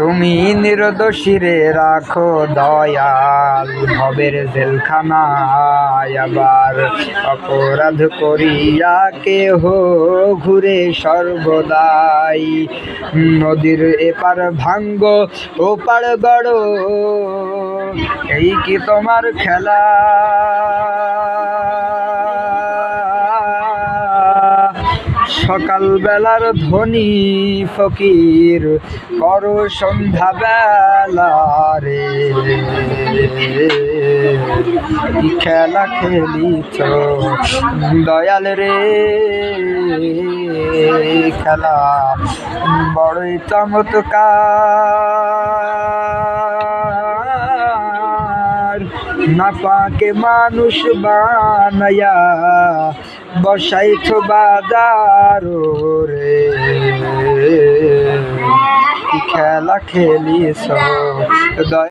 তুমি নির্দোষীরে রাখো দয়াল, ভবের জেলখানায় আবার অপরাধ করিয়া কেহ ঘুরে সর্বদাই। নদীর এপার ভাঙ্গ ওপার গড়, এই কি তোমার খেলা? সকাল বেলার ধনী ফকির করো সন্ধ্যা বেলা রে, কি খেলা খেলিছ দয়াল রে, খেলা বড়ই চমৎকার। না পাকে মানুষ বানায়া বসাইছ বাজার রে, কি খেলা খেলিছ।